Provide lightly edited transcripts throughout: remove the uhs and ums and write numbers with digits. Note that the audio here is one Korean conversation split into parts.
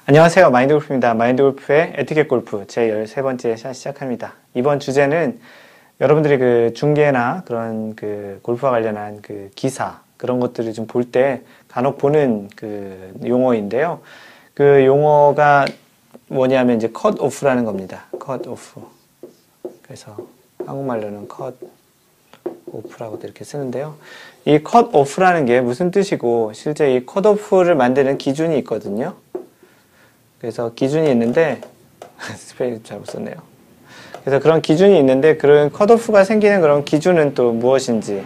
안녕하세요. 마인드골프입니다. 마인드골프의 에티켓 골프 제 13번째 샷 시작합니다. 이번 주제는 여러분들이 그 중계나 그런 그 골프와 관련한 그 기사 그런 것들을 좀 볼 때 간혹 보는 그 용어인데요. 그 용어가 뭐냐면 이제 컷 오프라는 겁니다. 컷 오프. 그래서 한국말로는 컷 오프라고도 이렇게 쓰는데요. 이 컷 오프라는 게 무슨 뜻이고 실제 이 컷 오프를 만드는 기준이 있거든요. 그래서 기준이 있는데 스페인 잘못 썼네요. 그래서 그런 기준이 있는데 그런 컷오프가 생기는 그런 기준은 또 무엇인지,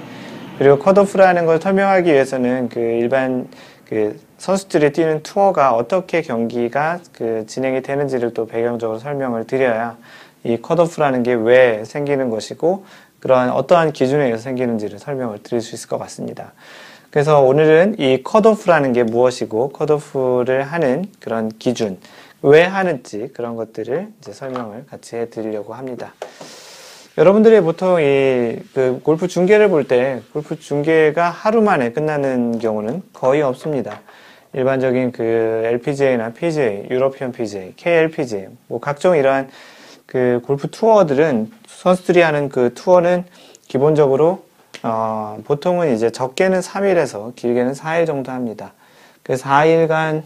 그리고 컷오프라는 걸 설명하기 위해서는 그 일반 그 선수들이 뛰는 투어가 어떻게 경기가 그 진행이 되는지를 또 배경적으로 설명을 드려야 이 컷오프라는 게 왜 생기는 것이고 그러한 어떠한 기준에 의해서 생기는지를 설명을 드릴 수 있을 것 같습니다. 그래서 오늘은 이 컷오프라는 게 무엇이고 컷오프를 하는 그런 기준, 왜 하는지 그런 것들을 이제 설명을 같이 해드리려고 합니다. 여러분들이 보통 그 골프 중계를 볼 때 골프 중계가 하루 만에 끝나는 경우는 거의 없습니다. 일반적인 그 LPGA나 PGA, 유러피언 PGA, KLPGA, 뭐 각종 이러한 그 골프 투어들은 선수들이 하는 그 투어는 기본적으로 보통은 이제 적게는 3일에서 길게는 4일 정도 합니다. 그래서 4일간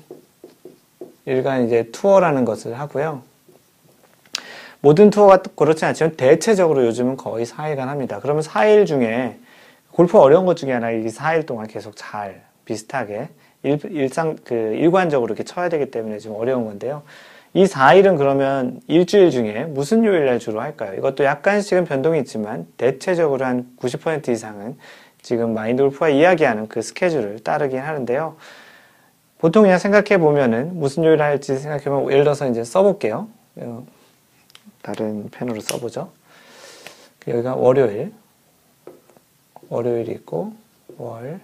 이제 투어라는 것을 하고요. 모든 투어가 그렇지 않지만 대체적으로 요즘은 거의 4일간 합니다. 그러면 4일 중에 골프 어려운 것 중에 하나, 이 4일 동안 계속 잘 비슷하게 일관적으로 이렇게 쳐야 되기 때문에 좀 어려운 건데요. 이 4일은 그러면 일주일 중에 무슨 요일날 주로 할까요? 이것도 약간씩은 변동이 있지만 대체적으로 한 90% 이상은 지금 마인드골프가 이야기하는 그 스케줄을 따르긴 하는데요. 보통 그냥 생각해 보면은 무슨 요일 할지 생각해 보면, 예를 들어서 이제 써볼게요. 다른 펜으로 써보죠. 여기가 월요일이 있고 월,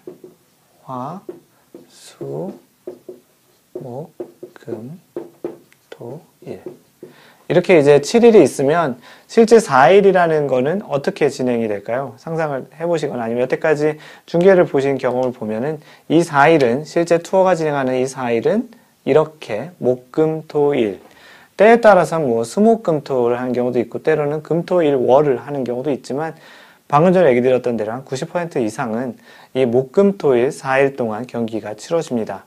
화, 수, 목, 금, 토, 일. 이렇게 이제 7일이 있으면 실제 4일이라는 거는 어떻게 진행이 될까요? 상상을 해보시거나 아니면 여태까지 중계를 보신 경험을 보면은 이 4일은, 실제 투어가 진행하는 이 4일은 이렇게 목, 금, 토, 일. 때에 따라서는 뭐 수목금토를 하는 경우도 있고 때로는 금토일 월을 하는 경우도 있지만, 방금 전에 얘기 드렸던 대로 한 90% 이상은 이 목금토일 4일 동안 경기가 치러집니다.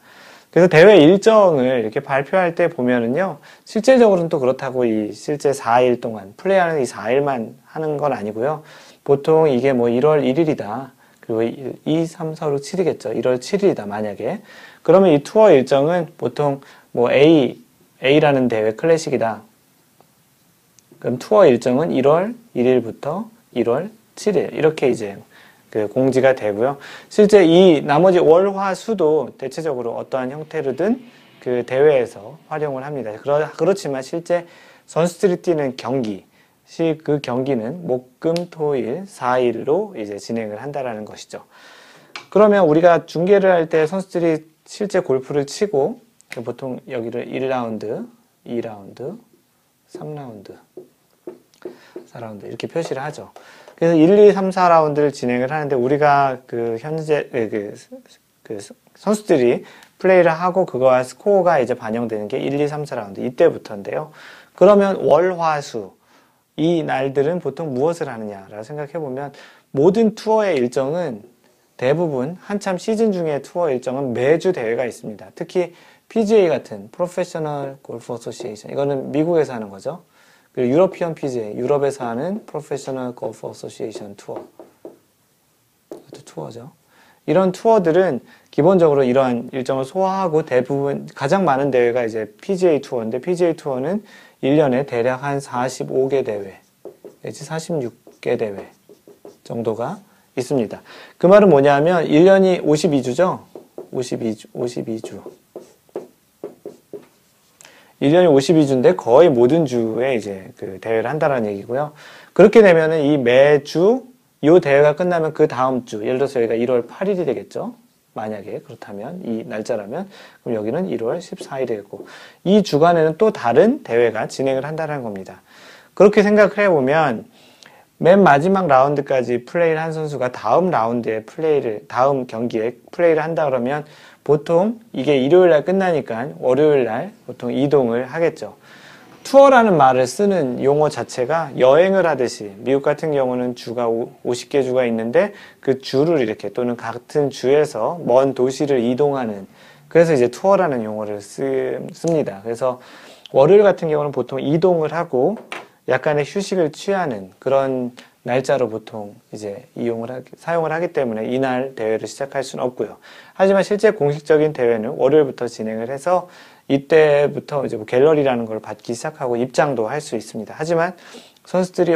그래서 대회 일정을 이렇게 발표할 때 보면은요, 실제적으로는 또 그렇다고 이 실제 4일 동안 플레이하는 이 4일만 하는 건 아니고요. 보통 이게 뭐 1월 1일이다. 그리고 2, 3, 4, 5, 7이겠죠. 1월 7일이다, 만약에. 그러면 이 투어 일정은 보통 뭐 A라는 대회 클래식이다. 그럼 투어 일정은 1월 1일부터 1월 7일. 이렇게 이제 그 공지가 되고요. 실제 이 나머지 월, 화, 수도 대체적으로 어떠한 형태로든 그 대회에서 활용을 합니다. 그렇지만 실제 선수들이 뛰는 경기, 그 경기는 목, 금, 토, 일 4일로 이제 진행을 한다라는 것이죠. 그러면 우리가 중계를 할 때 선수들이 실제 골프를 치고 보통 여기를 1라운드, 2라운드, 3라운드, 4라운드 이렇게 표시를 하죠. 그래서 1, 2, 3, 4라운드를 진행을 하는데, 우리가 그 현재 그 선수들이 플레이를 하고 그거와 스코어가 이제 반영되는 게 1, 2, 3, 4라운드 이때부터인데요. 그러면 월, 화, 수 이 날들은 보통 무엇을 하느냐라고 생각해 보면, 모든 투어의 일정은 대부분 한참 시즌 중에 투어 일정은 매주 대회가 있습니다. 특히 PGA 같은 프로페셔널 골프 어소시에이션, 이거는 미국에서 하는 거죠. 그리고 유러피언 PGA, 유럽에서 하는 프로페셔널 골프 어소시에이션 투어, 이것도 투어죠. 이런 투어들은 기본적으로 이러한 일정을 소화하고, 대부분 가장 많은 대회가 이제 PGA 투어인데, PGA 투어는 1년에 대략 한 45개 대회, 내지 46개 대회 정도가 있습니다. 그 말은 뭐냐면 1년이 52주죠. 52주. 1년이 52주인데 거의 모든 주에 이제 그 대회를 한다라는 얘기고요. 그렇게 되면은 이 매주 이 대회가 끝나면 그 다음 주, 예를 들어서 여기가 1월 8일이 되겠죠. 만약에 그렇다면, 이 날짜라면, 그럼 여기는 1월 14일이 되겠고, 이 주간에는 또 다른 대회가 진행을 한다는 겁니다. 그렇게 생각을 해보면 맨 마지막 라운드까지 플레이를 한 선수가 다음 경기에 플레이를 한다 그러면 보통 이게 일요일 날 끝나니까 월요일 날 보통 이동을 하겠죠. 투어라는 말을 쓰는 용어 자체가 여행을 하듯이, 미국 같은 경우는 주가 50개 주가 있는데 그 주를 이렇게 또는 같은 주에서 먼 도시를 이동하는, 그래서 이제 투어라는 용어를 씁니다. 그래서 월요일 같은 경우는 보통 이동을 하고 약간의 휴식을 취하는 그런 날짜로 보통 이제 사용을 하기 때문에 이날 대회를 시작할 수는 없고요. 하지만 실제 공식적인 대회는 월요일부터 진행을 해서 이때부터 이제 뭐 갤러리라는 걸 받기 시작하고 입장도 할 수 있습니다. 하지만 선수들이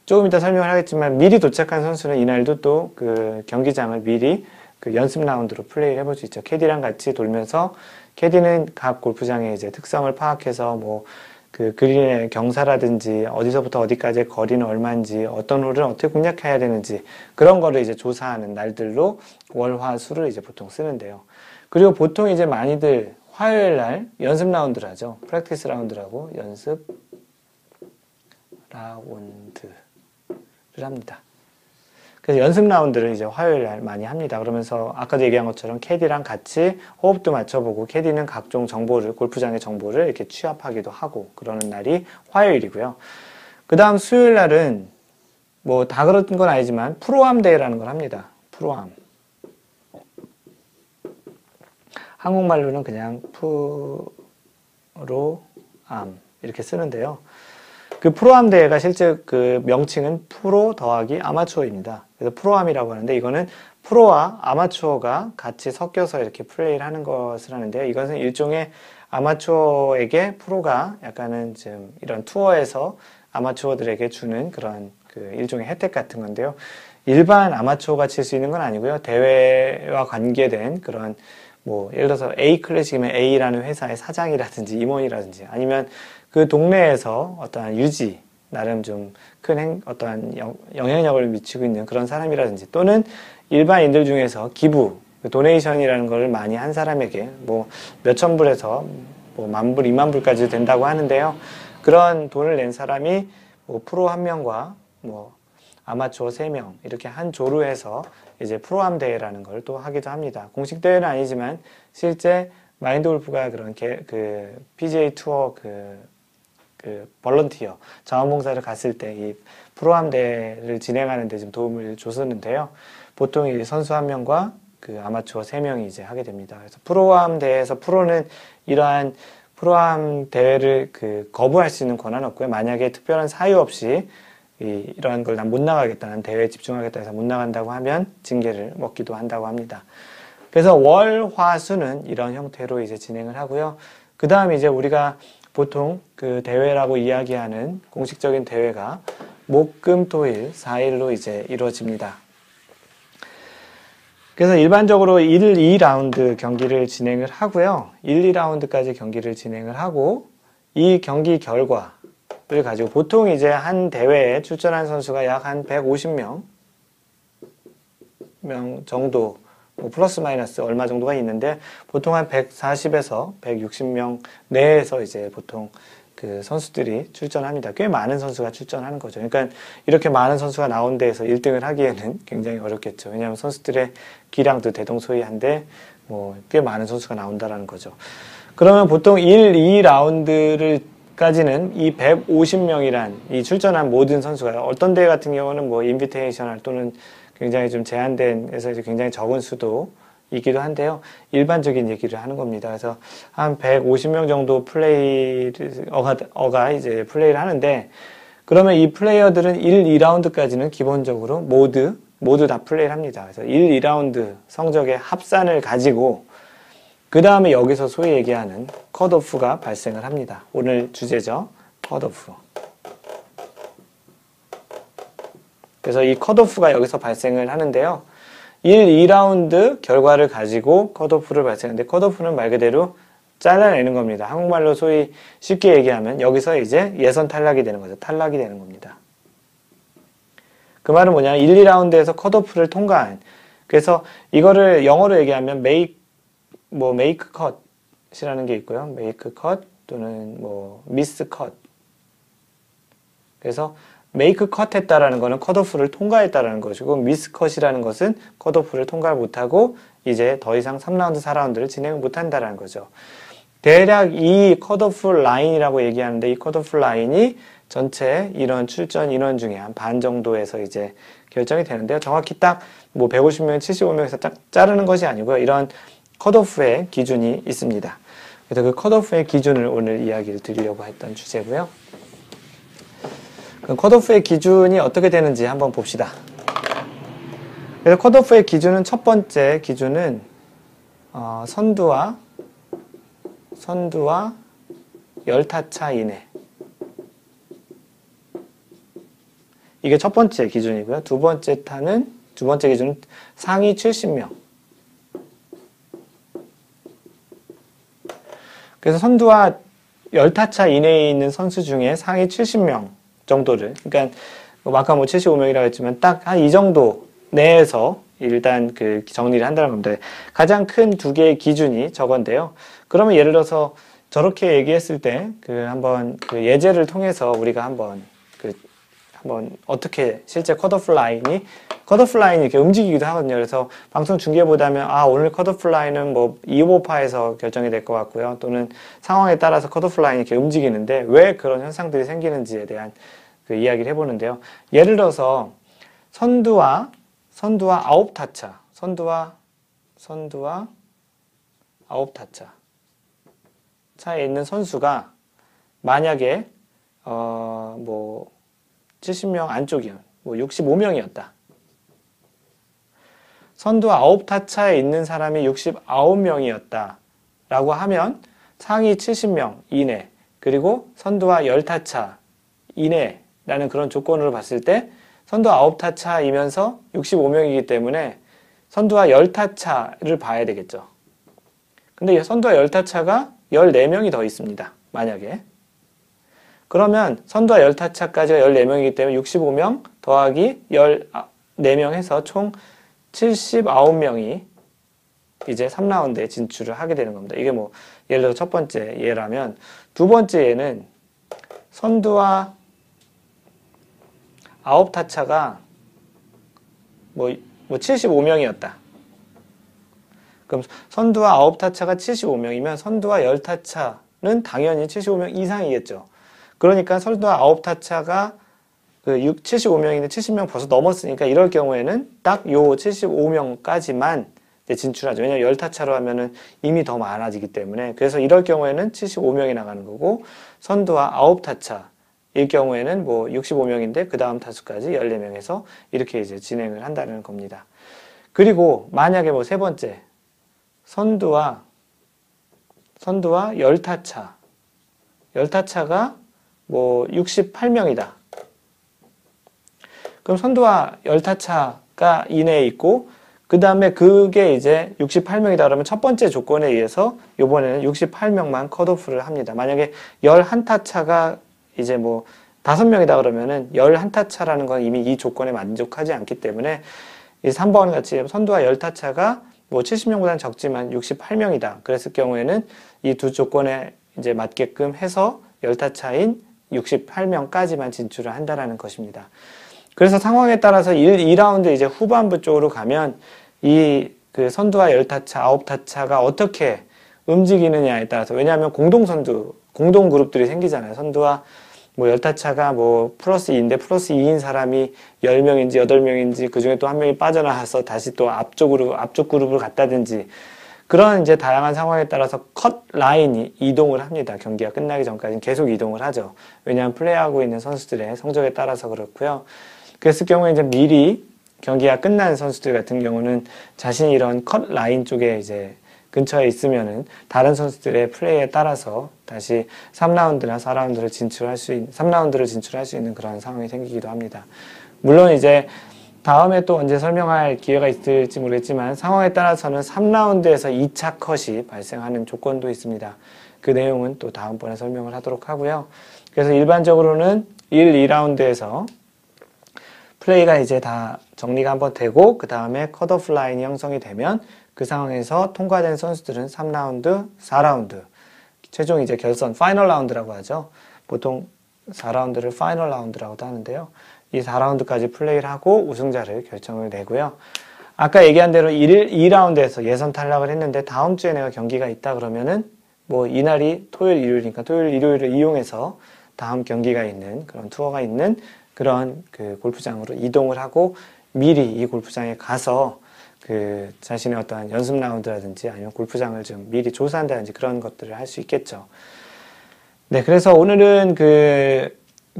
조금 이따 설명을 하겠지만 미리 도착한 선수는 이날도 또 그 경기장을 미리 그 연습 라운드로 플레이를 해볼 수 있죠. 캐디랑 같이 돌면서, 캐디는 각 골프장의 이제 특성을 파악해서 뭐 그 그린의 경사라든지 어디서부터 어디까지의 거리는 얼마인지, 어떤 홀을 어떻게 공략해야 되는지 그런 거를 이제 조사하는 날들로 월, 화, 수를 이제 보통 쓰는데요. 그리고 보통 이제 많이들 화요일 날 연습 라운드를 하죠. 프랙티스 라운드라고 연습 라운드를 합니다. 그래서 연습 라운드를 이제 화요일 날 많이 합니다. 그러면서 아까도 얘기한 것처럼 캐디랑 같이 호흡도 맞춰보고, 캐디는 각종 정보를, 골프장의 정보를 이렇게 취합하기도 하고 그러는 날이 화요일이고요. 그 다음 수요일 날은 뭐 다 그런 건 아니지만 프로암 대회라는 걸 합니다. 프로암. 한국말로는 그냥 프로암 이렇게 쓰는데요. 그 프로암 대회가 실제 그 명칭은 프로 더하기 아마추어입니다. 그래서 프로암이라고 하는데, 이거는 프로와 아마추어가 같이 섞여서 이렇게 플레이를 하는 것을 하는데요. 이것은 일종의 아마추어에게 프로가 약간은 좀 이런 투어에서 아마추어들에게 주는 그런 그 일종의 혜택 같은 건데요. 일반 아마추어가 칠 수 있는 건 아니고요. 대회와 관계된 그런 뭐 예를 들어서 A 클래식이면 A라는 회사의 사장이라든지 임원이라든지, 아니면 그 동네에서 어떠한 유지, 나름 좀 큰 어떠한 영향력을 미치고 있는 그런 사람이라든지, 또는 일반인들 중에서 기부, 도네이션이라는 걸 많이 한 사람에게 뭐 몇천 불에서 뭐 만 불, 2만 불까지 된다고 하는데요. 그런 돈을 낸 사람이 뭐 프로 1명과 뭐 아마추어 3명 이렇게 한 조로 해서 이제 프로암 대회라는 걸 또 하기도 합니다. 공식 대회는 아니지만 실제 마인드 골프가 그런 그 PGA 투어 그 볼런티어 자원봉사를 갔을 때 이 프로암 대회를 진행하는 데 좀 도움을 줬었는데요. 보통 이 선수 1명과 그 아마추어 3명이 이제 하게 됩니다. 그래서 프로암 대회에서 프로는 이러한 프로암 대회를 그 거부할 수 있는 권한은 없고요. 만약에 특별한 사유 없이 이러한 걸 난 못 나가겠다, 난 대회에 집중하겠다 해서 못 나간다고 하면 징계를 먹기도 한다고 합니다. 그래서 월, 화, 수는 이런 형태로 이제 진행을 하고요. 그 다음 이제 우리가 보통 그 대회라고 이야기하는 공식적인 대회가 목, 금, 토, 일 4일로 이제 이루어집니다. 그래서 일반적으로 1, 2라운드 경기를 진행을 하고요. 1, 2라운드까지 경기를 진행을 하고, 이 경기 결과를 가지고 보통 이제 한 대회에 출전한 선수가 약 한 150명 정도, 뭐 플러스 마이너스 얼마 정도가 있는데, 보통 한 140에서 160명 내에서 이제 보통 그 선수들이 출전합니다. 꽤 많은 선수가 출전하는 거죠. 그러니까 이렇게 많은 선수가 나온 데에서 1등을 하기에는 굉장히 어렵겠죠. 왜냐하면 선수들의 기량도 대동소이한데 뭐 꽤 많은 선수가 나온다라는 거죠. 그러면 보통 1, 2라운드까지는 이 150명이란 이 출전한 모든 선수가, 어떤 대회 같은 경우는 뭐 인비테이셔널 또는 굉장히 좀 제한된 에서 굉장히 적은 수도 이기도 한데요. 일반적인 얘기를 하는 겁니다. 그래서 한 150명 정도 어가 이제 플레이를 하는데, 그러면 이 플레이어들은 1, 2라운드까지는 기본적으로 모두 다 플레이를 합니다. 그래서 1, 2라운드 성적의 합산을 가지고 그 다음에 여기서 소위 얘기하는 컷오프가 발생을 합니다. 오늘 주제죠. 컷오프. 그래서 이 컷오프가 여기서 발생을 하는데요. 1, 2라운드 결과를 가지고 컷오프를 발생하는데, 컷오프는 말 그대로 잘라내는 겁니다. 한국말로 소위 쉽게 얘기하면 여기서 이제 예선 탈락이 되는 거죠. 탈락이 되는 겁니다. 그 말은 뭐냐, 1, 2라운드에서 컷오프를 통과한, 그래서 이거를 영어로 얘기하면 make cut이라는 게 있고요. make cut 또는 뭐 miss cut. 그래서 메이크 컷 했다라는 거는 컷오프를 통과했다라는 것이고, 미스 컷이라는 것은 컷오프를 통과를 못하고 이제 더 이상 3라운드, 4라운드를 진행을 못한다라는 거죠. 대략 이 컷오프 라인이라고 얘기하는데, 이 컷오프 라인이 전체 이런 출전 인원 중에 한 반 정도에서 이제 결정이 되는데요. 정확히 딱 뭐 150명, 75명에서 딱 자르는 것이 아니고요. 이런 컷오프의 기준이 있습니다. 그래서 그 컷오프의 기준을 오늘 이야기를 드리려고 했던 주제고요. 그 컷오프의 기준이 어떻게 되는지 한번 봅시다. 그래서 컷오프의 기준은, 첫 번째 기준은 선두와 열타차 이내. 이게 첫 번째 기준이고요. 두 번째 기준은 상위 70명. 그래서 선두와 열타차 이내에 있는 선수 중에 상위 70명 정도를, 그러니까 아까 뭐 75명이라고 했지만 딱 한 이 정도 내에서 일단 그 정리를 한다는 겁니다. 가장 큰 두 개의 기준이 저건데요. 그러면 예를 들어서 저렇게 얘기했을 때 한번 예제를 통해서 우리가 한번 어떻게 실제 컷오프 라인이 이렇게 움직이기도 하거든요. 그래서 방송 중계보다면 오늘 컷오프 라인은 뭐 255파에서 결정이 될 것 같고요. 또는 상황에 따라서 컷오프 라인이 이렇게 움직이는데 왜 그런 현상들이 생기는지에 대한 이야기를 해보는데요. 예를 들어서 선두와 9타차, 선두와 9타차 차에 있는 선수가 만약에 뭐 70명 안쪽이면 뭐 65명이었다. 선두와 9타차에 있는 사람이 69명이었다. 라고 하면 상위 70명 이내, 그리고 선두와 10타차 이내라는 그런 조건으로 봤을 때 선두와 9타차이면서 65명이기 때문에 선두와 10타차를 봐야 되겠죠. 근데 선두와 10타차가 14명이 더 있습니다. 만약에. 그러면 선두와 10타차까지가 14명이기 때문에 65명 더하기 14명 해서 총 79명이 이제 3라운드에 진출을 하게 되는 겁니다. 이게 뭐 예를 들어 첫 번째 예라면, 두 번째 예는 선두와 9타차가 뭐 75명이었다. 그럼 선두와 9타차가 75명이면 선두와 10타차는 당연히 75명 이상이겠죠. 그러니까 선두와 9타차가 75명인데 70명 벌써 넘었으니까 이럴 경우에는 딱 요 75명까지만 진출하죠. 왜냐면 10타차로 하면은 이미 더 많아지기 때문에. 그래서 이럴 경우에는 75명이 나가는 거고, 선두와 9타차일 경우에는 뭐 65명인데 그 다음 타수까지 14명에서 이렇게 이제 진행을 한다는 겁니다. 그리고 만약에 뭐 세 번째, 선두와 10타차가 뭐 68명이다. 그럼 선두와 10타차가 이내에 있고, 그 다음에 그게 이제 68명이다 그러면 첫 번째 조건에 의해서 이번에는 68명만 컷오프를 합니다. 만약에 11타차가 이제 뭐 5명이다 그러면은 11타차라는 건 이미 이 조건에 만족하지 않기 때문에 이 3번 같이 선두와 10타차가 뭐 70명보다는 적지만 68명이다. 그랬을 경우에는 이 두 조건에 이제 맞게끔 해서 10타차인 68명까지만 진출을 한다라는 것입니다. 그래서 상황에 따라서 2라운드 이제 후반부 쪽으로 가면 선두와 10타차, 9타차가 어떻게 움직이느냐에 따라서, 왜냐하면 공동 그룹들이 생기잖아요. 선두와 뭐 10타차가 뭐 플러스 2인데 플러스 2인 사람이 10명인지 8명인지 그 중에 또 한 명이 빠져나와서 다시 또 앞쪽 그룹으로 갔다든지, 그런 이제 다양한 상황에 따라서 컷 라인이 이동을 합니다. 경기가 끝나기 전까지는 계속 이동을 하죠. 왜냐하면 플레이하고 있는 선수들의 성적에 따라서 그렇고요. 그랬을 경우에 이제 미리 경기가 끝난 선수들 같은 경우는 자신이 이런 컷 라인 쪽에 이제 근처에 있으면은 다른 선수들의 플레이에 따라서 다시 3라운드나 4라운드를 진출할 수 있는 그런 상황이 생기기도 합니다. 물론 이제 다음에 또 언제 설명할 기회가 있을지 모르겠지만 상황에 따라서는 3라운드에서 2차 컷이 발생하는 조건도 있습니다. 그 내용은 또 다음번에 설명을 하도록 하고요. 그래서 일반적으로는 1, 2라운드에서 플레이가 이제 다 정리가 한번 되고 그 다음에 컷오프 라인이 형성이 되면 그 상황에서 통과된 선수들은 3라운드, 4라운드 최종 이제 결선 파이널 라운드라고 하죠. 보통 4라운드를 파이널 라운드라고도 하는데요. 이 4라운드까지 플레이를 하고 우승자를 결정을 내고요. 아까 얘기한 대로 2라운드에서 예선 탈락을 했는데 다음 주에 내가 경기가 있다 그러면은 뭐 이날이 토요일, 일요일이니까 토요일, 일요일을 이용해서 다음 경기가 있는 그런 투어가 있는 그런 그 골프장으로 이동을 하고 미리 이 골프장에 가서 그 자신의 어떠한 연습 라운드라든지 아니면 골프장을 좀 미리 조사한다든지 그런 것들을 할 수 있겠죠. 네, 그래서 오늘은 그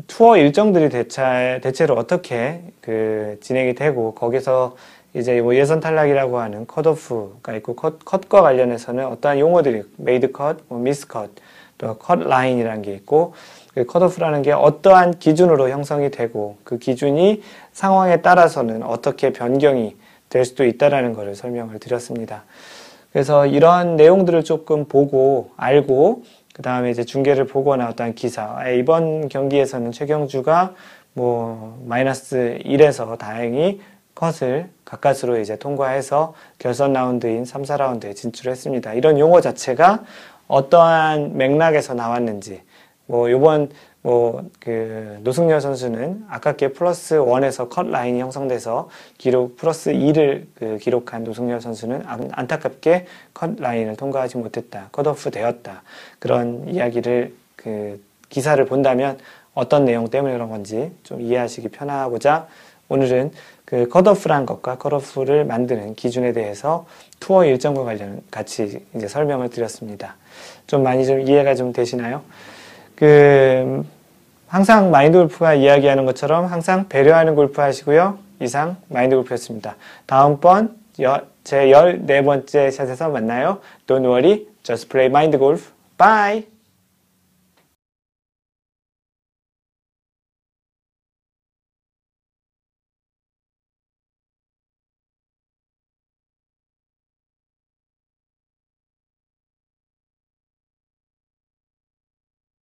투어 일정들이 대체로 어떻게 그 진행이 되고 거기서 이제 뭐 예선 탈락이라고 하는 컷오프가 있고 컷과 관련해서는 어떠한 용어들이 메이드 컷, 뭐 미스 컷, 또 컷 라인이라는 게 있고 그 컷오프라는 게 어떠한 기준으로 형성이 되고 그 기준이 상황에 따라서는 어떻게 변경이 될 수도 있다라는 것을 설명을 드렸습니다. 그래서 이런 내용들을 조금 보고 알고 그 다음에 이제 중계를 보거나 어떠한 기사 이번 경기에서는 최경주가 뭐 마이너스 1에서 다행히 컷을 가까스로 이제 통과해서 결선 라운드인 3, 4라운드에 진출했습니다. 이런 용어 자체가 어떠한 맥락에서 나왔는지 뭐 요번 그 노승열 선수는 아깝게 플러스 1에서 컷 라인이 형성돼서 기록 플러스 2를 그 기록한 노승열 선수는 안타깝게 컷 라인을 통과하지 못했다. 컷오프 되었다. 그런 이야기를 그 기사를 본다면 어떤 내용 때문에 그런 건지 좀 이해하시기 편하고자 오늘은 그 컷오프란 것과 컷오프를 만드는 기준에 대해서 투어 일정과 관련 같이 이제 설명을 드렸습니다. 좀 많이 좀 이해가 좀 되시나요? 항상 마인드 골프가 이야기하는 것처럼 항상 배려하는 골프 하시고요. 이상 마인드 골프였습니다. 다음번 제 14번째 샷에서 만나요. Don't worry, just play mind golf. Bye!